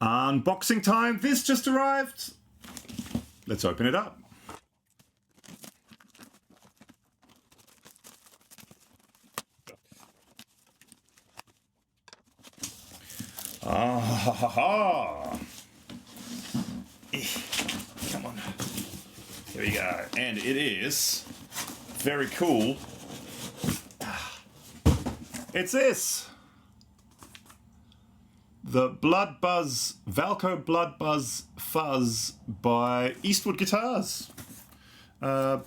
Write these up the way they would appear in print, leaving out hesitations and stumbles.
Unboxing time. This just arrived. Let's open it up. Ah, ha, ha, ha. Come on. Here we go. And it is very cool. It's this. The Bloodbuzz, Valco Bloodbuzz Fuzz by Eastwood Guitars.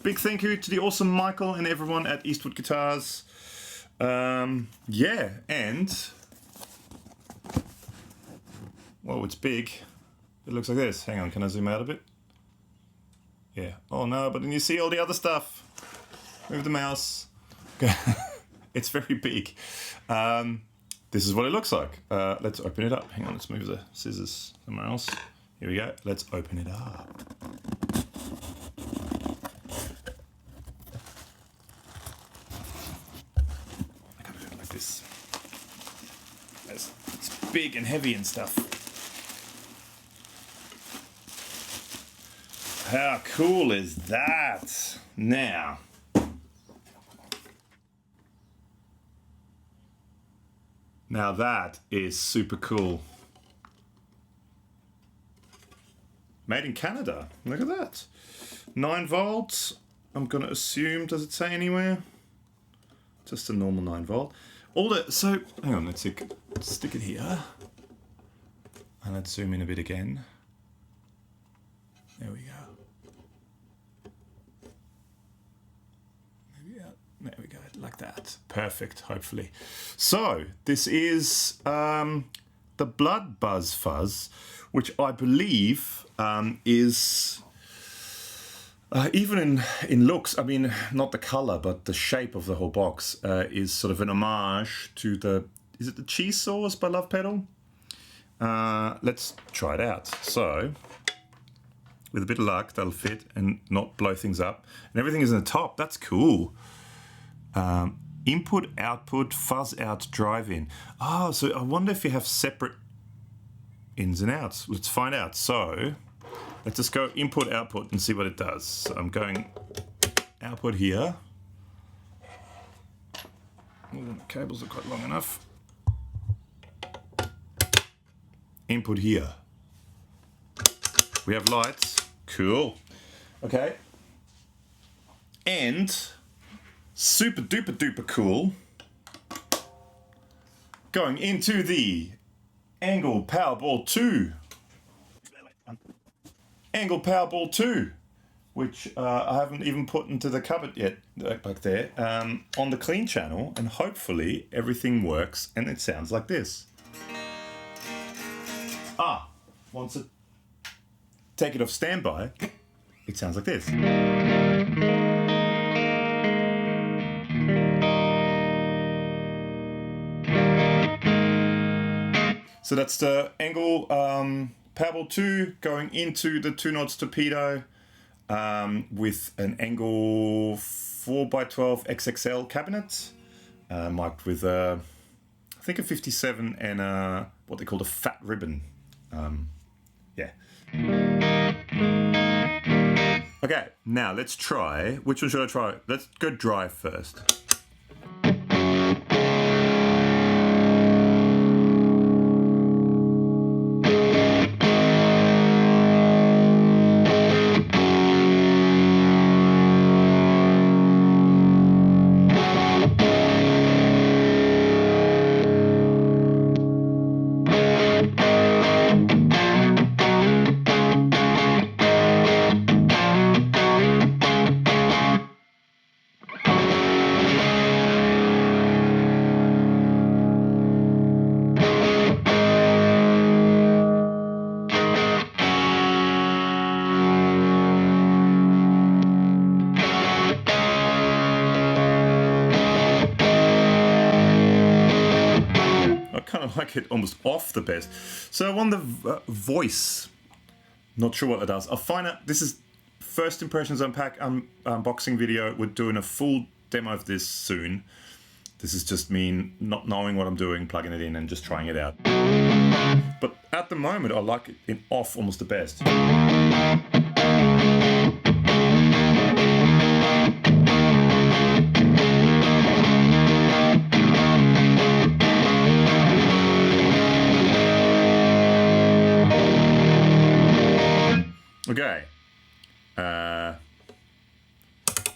Big thank you to the awesome Michael and everyone at Eastwood Guitars. Yeah, and... Whoa, it's big. It looks like this. Hang on, can I zoom out a bit? Yeah. Oh no, but then you see all the other stuff. Move the mouse. It's very big. This is what it looks like. Let's open it up. Hang on, let's move the scissors somewhere else. Here we go. Let's open it up. I gotta do it like this. It's big and heavy and stuff. How cool is that? Now, that is super cool. Made in Canada. Look at that. 9 volts. I'm going to assume, does it say anywhere? Just a normal 9 volt. So, hang on, let's stick it here. And let's zoom in a bit again. There we go. There we go, like that. Perfect, hopefully. So, this is the Bloodbuzz Fuzz, which I believe is, even in looks, I mean, not the color, but the shape of the whole box is sort of an homage to is it the Cheese Sauce by Love Pedal? Let's try it out. So, with a bit of luck, that'll fit and not blow things up. And everything is in the top. That's cool. Input, output, fuzz out, drive in. Oh, so I wonder if you have separate ins and outs. Let's find out. So let's just go input, output and see what it does. So I'm going output here. Oh, the cables are quite long enough. Input here. We have lights. Cool. Okay. And super duper duper cool. Going into the Angle Powerball 2. Angle Powerball 2, which I haven't even put into the cupboard yet, back there, on the clean channel, and hopefully everything works and it sounds like this. Once it take it off standby, it sounds like this. So that's the Angle Powerball 2 going into the 2-knots torpedo with an Angle 4x12 XXL cabinet, marked with I think a 57 and what they call a fat ribbon. Yeah. Okay, now let's try. Which one should I try? Let's go drive first. Like it almost off the best. So I want the voice. Not sure what it does. I'll find out. This is first impressions unboxing video. We're doing a full demo of this soon. This is just me not knowing what I'm doing, plugging it in and just trying it out. But at the moment, I like it in off almost the best. Okay.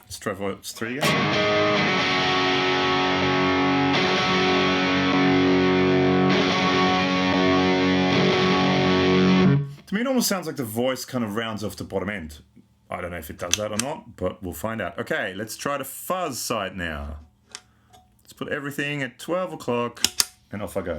Let's try Voice 3 again. To me, it almost sounds like the voice kind of rounds off the bottom end. I don't know if it does that or not, but we'll find out. Okay, let's try the fuzz side now. Let's put everything at 12 o'clock and off I go.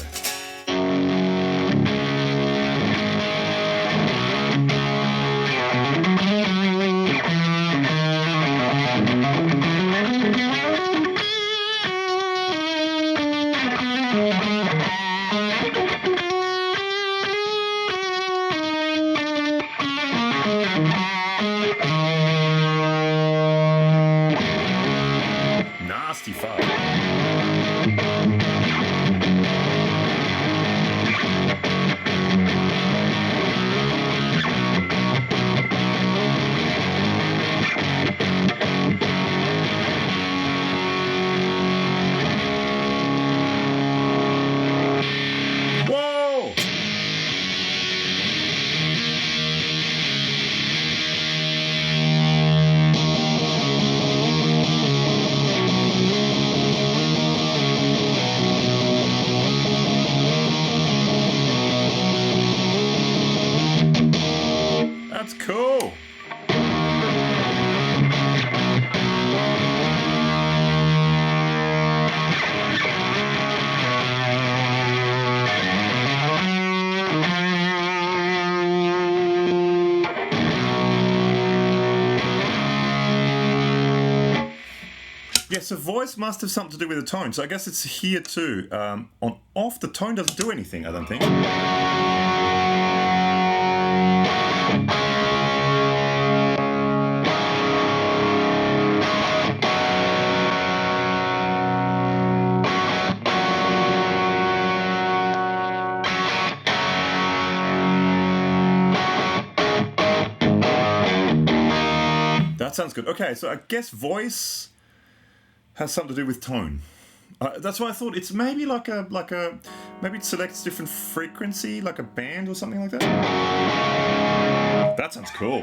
Nasty fuzz. Whoa! That's cool. Yeah, so voice must have something to do with the tone. So I guess it's here too. On off, the tone doesn't do anything, I don't think. That sounds good. Okay, so I guess voice has something to do with tone. That's why I thought it's maybe like a maybe it selects different frequency, like a band or something like that. That sounds cool.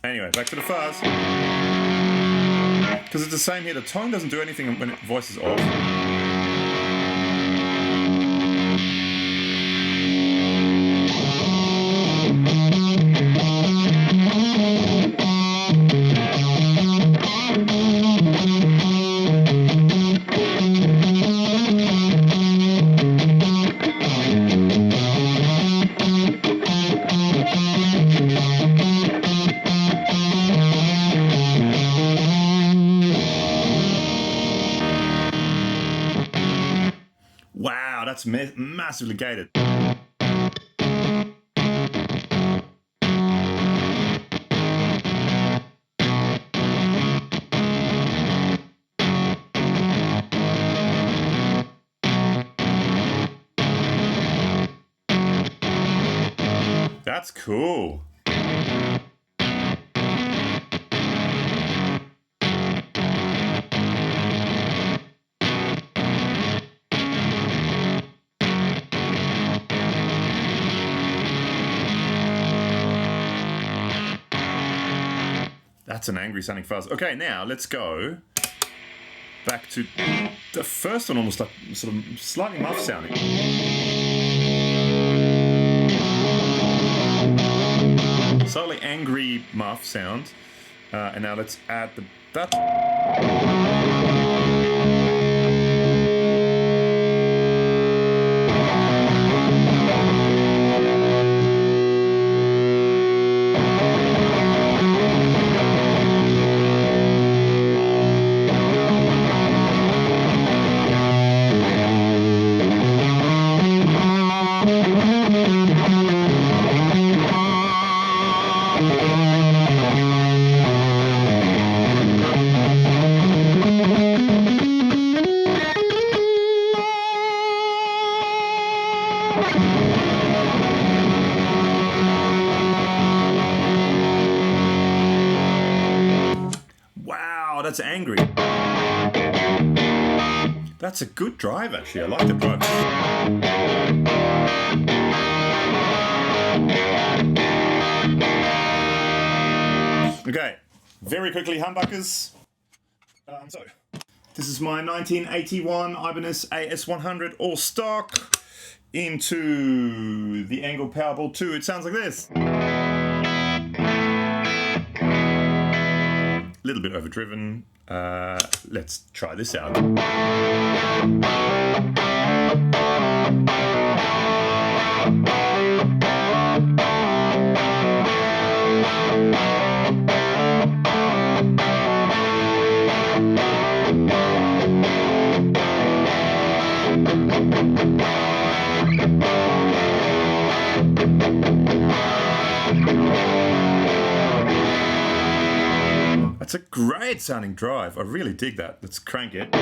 Anyway, back to the fuzz. Because it's the same here, the tone doesn't do anything when voice is off. Wow, that's massively gated. That's cool. That's an angry sounding fuzz. Okay, now let's go back to the first one, almost like sort of slightly muff sounding. Slightly angry muff sound. And now let's add that. Wow, that's angry. That's a good drive, actually. I like the drive. Okay, very quickly, humbuckers. So, this is my 1981 Ibanez AS100 all stock into the Angle Powerball 2. It sounds like this. A little bit overdriven. Let's try this out. That's a great sounding drive. I really dig that. Let's crank it.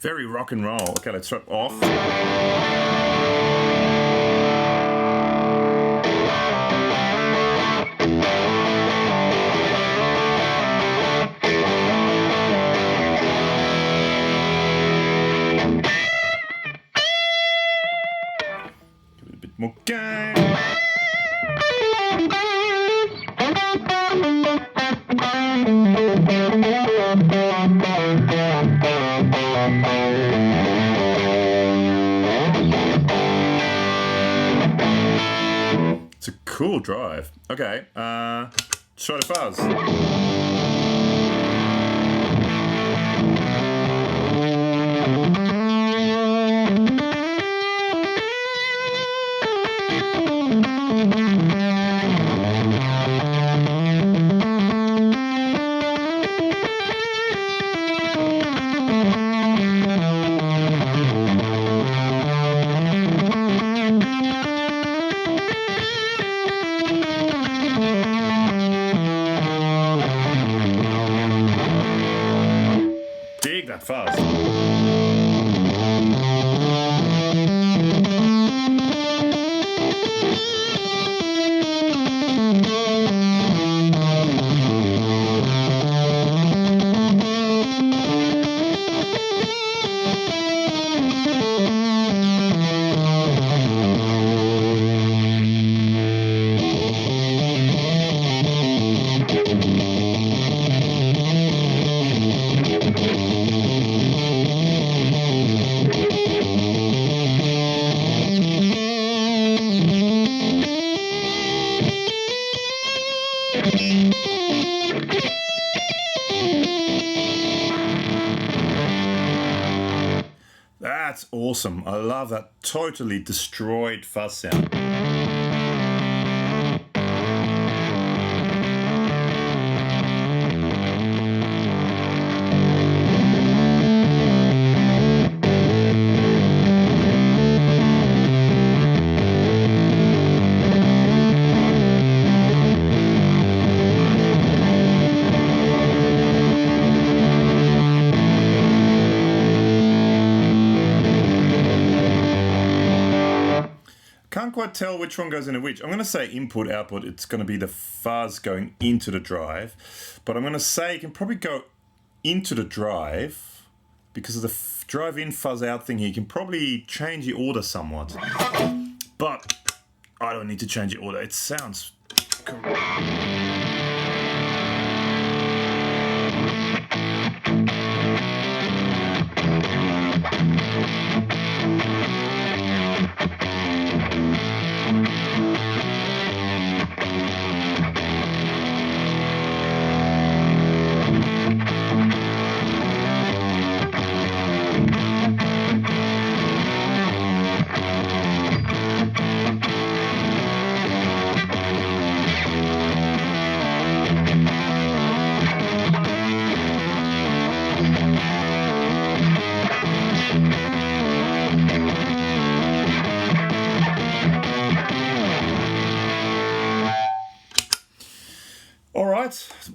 Very rock and roll. Okay, let's start off. Give it a bit more gain. It's a cool drive. Okay, try the fuzz. Dig that fuzz. That's awesome. I love that totally destroyed fuzz sound. Can't quite tell which one goes into which. I'm going to say input, output. It's going to be the fuzz going into the drive. But I'm going to say you can probably go into the drive because of the drive in, fuzz out thing here. You can probably change the order somewhat. But I don't need to change the order. It sounds correct.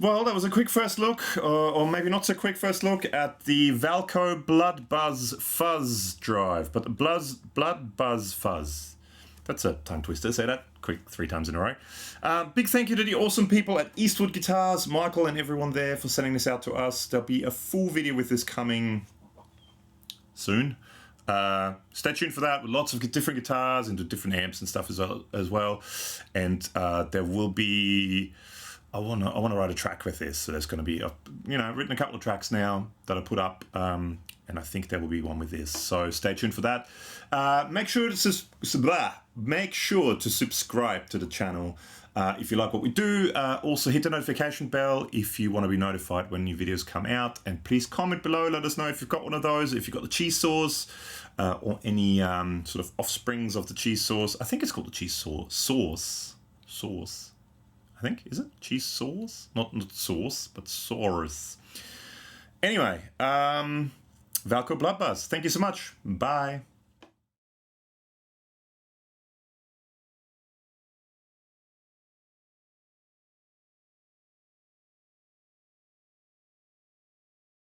well, that was a quick first look, or maybe not so quick first look, at the Valco Bloodbuzz Fuzz Drive. But the Bloodbuzz Fuzz. That's a tongue twister. Say that quick 3 times in a row. Big thank you to the awesome people at Eastwood Guitars, Michael and everyone there for sending this out to us. There'll be a full video with this coming soon. Stay tuned for that, with lots of different guitars and different amps and stuff as well. And there will be, I want to write a track with this. So there's going to be written a couple of tracks now that I put up. And I think there will be one with this. So stay tuned for that. Make sure to subscribe to the channel if you like what we do. Also hit the notification bell if you want to be notified when new videos come out. And please comment below. Let us know if you've got one of those, if you've got the cheese sauce, or any sort of offsprings of the cheese sauce. I think it's called the cheese sauce. Sauce. I think, is it? Cheese sauce? Not sauce, but sauce. Anyway, Valco Bloodbuzz, thank you so much. Bye.